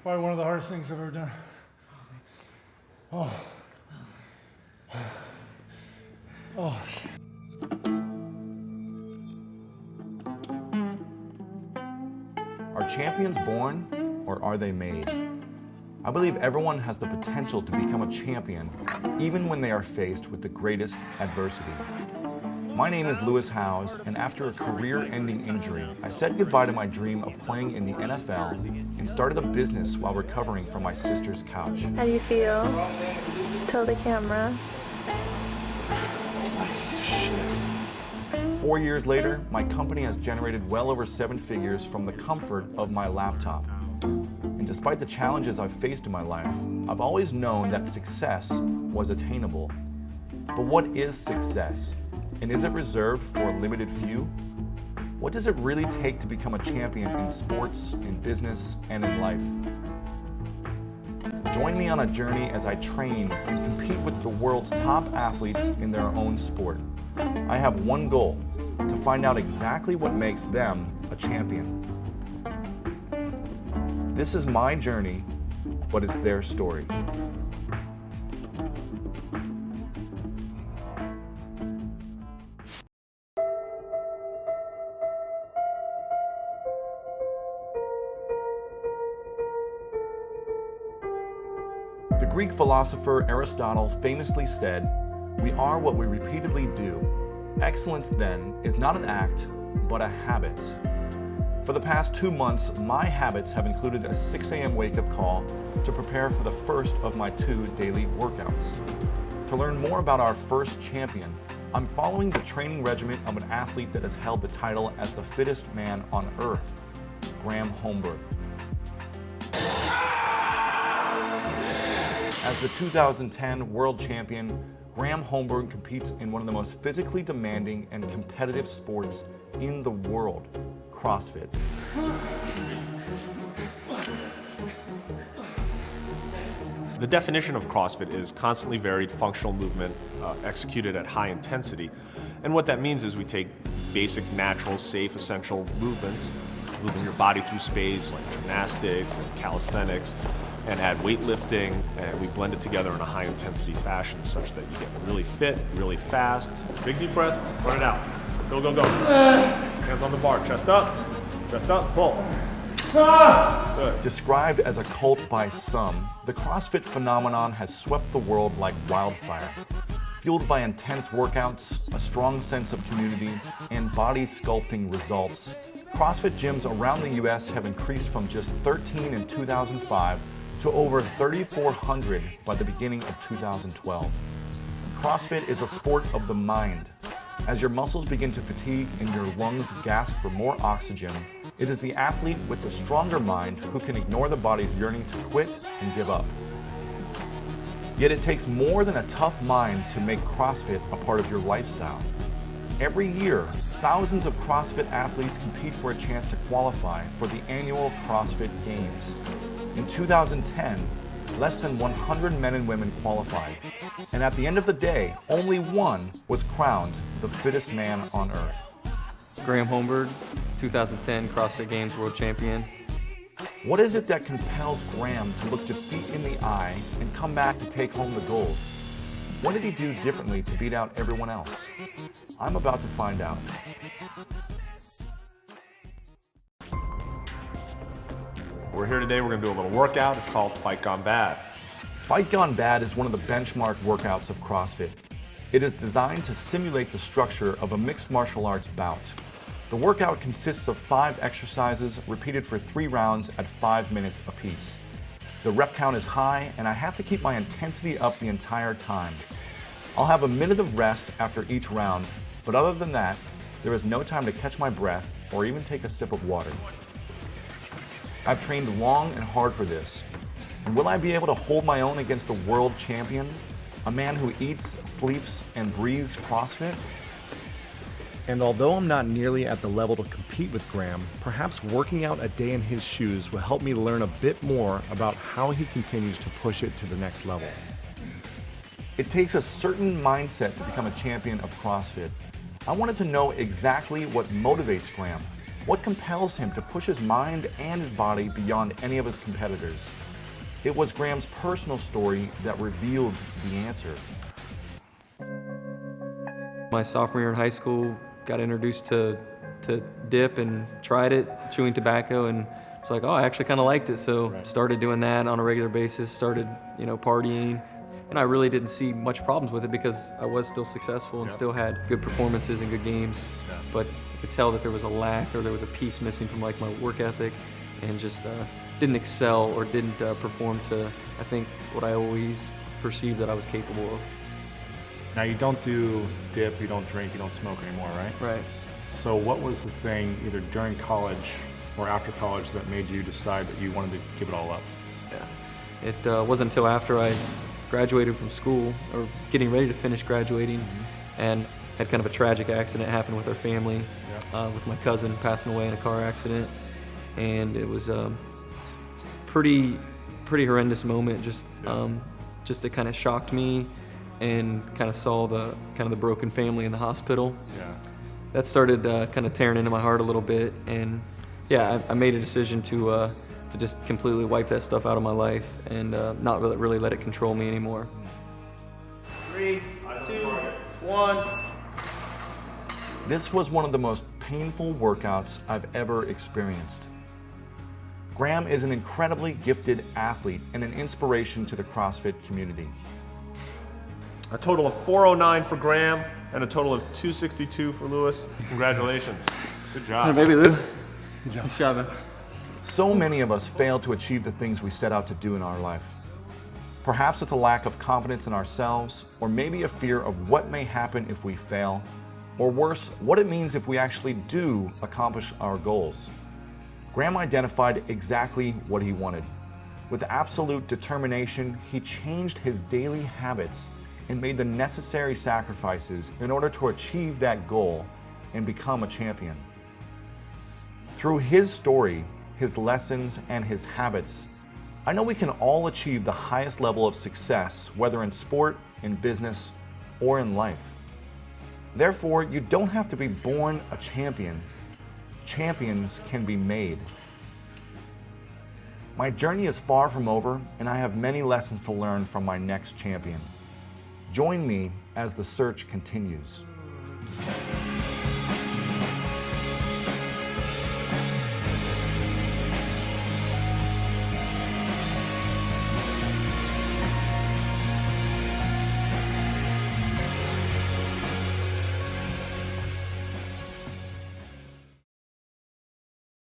Probably one of the hardest things I've ever done. Oh. Oh. Are champions born, or are they made? I believe everyone has the potential to become a champion, even when they are faced with the greatest adversity. My name is Lewis Howes, and after a career-ending injury, I said goodbye to my dream of playing in the NFL and started a business while recovering from my sister's couch. How do you feel? Tell the camera. 4 years later, my company has generated well over 7 figures from the comfort of my laptop. And despite the challenges I've faced in my life, I've always known that success was attainable. But what is success? And is it reserved for a limited few? What does it really take to become a champion in sports, in business, and in life? Join me on a journey as I train and compete with the world's top athletes in their own sport. I have one goal: to find out exactly what makes them a champion. This is my journey, but it's their story. The Greek philosopher Aristotle famously said, "We are what we repeatedly do. Excellence, then, is not an act, but a habit." For the past 2 months, my habits have included a 6 a.m. wake-up call to prepare for the first of my 2 daily workouts. To learn more about our first champion, I'm following the training regimen of an athlete that has held the title as the fittest man on earth, Graham Holmberg. As the 2010 world champion, Graham Holmberg competes in one of the most physically demanding and competitive sports in the world, CrossFit. The definition of CrossFit is constantly varied functional movement executed at high intensity. And what that means is we take basic, natural, safe, essential movements, moving your body through space like gymnastics and calisthenics, and add weightlifting, and we blend it together in a high intensity fashion such that you get really fit, really fast. Big deep breath, run it out. Go, go, go. Hands on the bar, chest up, pull. Good. Described as a cult by some, the CrossFit phenomenon has swept the world like wildfire. Fueled by intense workouts, a strong sense of community, and body sculpting results, CrossFit gyms around the US have increased from just 13 in 2005 to over 3,400 by the beginning of 2012. CrossFit is a sport of the mind. As your muscles begin to fatigue and your lungs gasp for more oxygen, it is the athlete with the stronger mind who can ignore the body's yearning to quit and give up. Yet it takes more than a tough mind to make CrossFit a part of your lifestyle. Every year, thousands of CrossFit athletes compete for a chance to qualify for the annual CrossFit Games. In 2010, less than 100 men and women qualified, and at the end of the day, only one was crowned the fittest man on earth. Graham Holmberg, 2010 CrossFit Games World Champion. What is it that compels Graham to look defeat in the eye and come back to take home the gold? What did he do differently to beat out everyone else? I'm about to find out. We're here today, we're gonna do a little workout. It's called Fight Gone Bad. Fight Gone Bad is one of the benchmark workouts of CrossFit. It is designed to simulate the structure of a mixed martial arts bout. The workout consists of 5 exercises repeated for 3 rounds at 5 minutes apiece. The rep count is high, and I have to keep my intensity up the entire time. I'll have a minute of rest after each round, but other than that, there is no time to catch my breath or even take a sip of water. I've trained long and hard for this. And will I be able to hold my own against the world champion? A man who eats, sleeps, and breathes CrossFit? And although I'm not nearly at the level to compete with Graham, perhaps working out a day in his shoes will help me learn a bit more about how he continues to push it to the next level. It takes a certain mindset to become a champion of CrossFit. I wanted to know exactly what motivates Graham. What compels him to push his mind and his body beyond any of his competitors? It was Graham's personal story that revealed the answer. My sophomore year in high school, got introduced to dip and tried it, chewing tobacco, and it's like, oh, I actually kind of liked it. So started doing that on a regular basis, started, partying. And I really didn't see much problems with it because I was still successful and still had good performances and good games. But I could tell that there was a lack or there was a piece missing from like my work ethic, and just didn't excel or didn't perform to, I think, what I always perceived that I was capable of. Now, you don't do dip, you don't drink, you don't smoke anymore, right? Right. So what was the thing, either during college or after college, that made you decide that you wanted to give it all up? Yeah. It wasn't until after I graduated from school, or getting ready to finish graduating, and had kind of a tragic accident happen with our family, with my cousin passing away in a car accident. And it was a pretty horrendous moment. Just it kind of shocked me, and kind of saw the broken family in the hospital. Yeah. That started kind of tearing into my heart a little bit, and I made a decision to just completely wipe that stuff out of my life and not really let it control me anymore. 3, 2, 1. This was one of the most painful workouts I've ever experienced. Graham is an incredibly gifted athlete and an inspiration to the CrossFit community. A total of 409 for Graham and a total of 262 for Lewis. Congratulations. Good job. Maybe Lou. Good job, man. So many of us fail to achieve the things we set out to do in our life. Perhaps with a lack of confidence in ourselves, or maybe a fear of what may happen if we fail, or worse, what it means if we actually do accomplish our goals. Graham identified exactly what he wanted. With absolute determination, he changed his daily habits and made the necessary sacrifices in order to achieve that goal and become a champion. Through his story, his lessons, and his habits, I know we can all achieve the highest level of success, whether in sport, in business, or in life. Therefore, you don't have to be born a champion. Champions can be made. My journey is far from over, and I have many lessons to learn from my next champion. Join me as the search continues.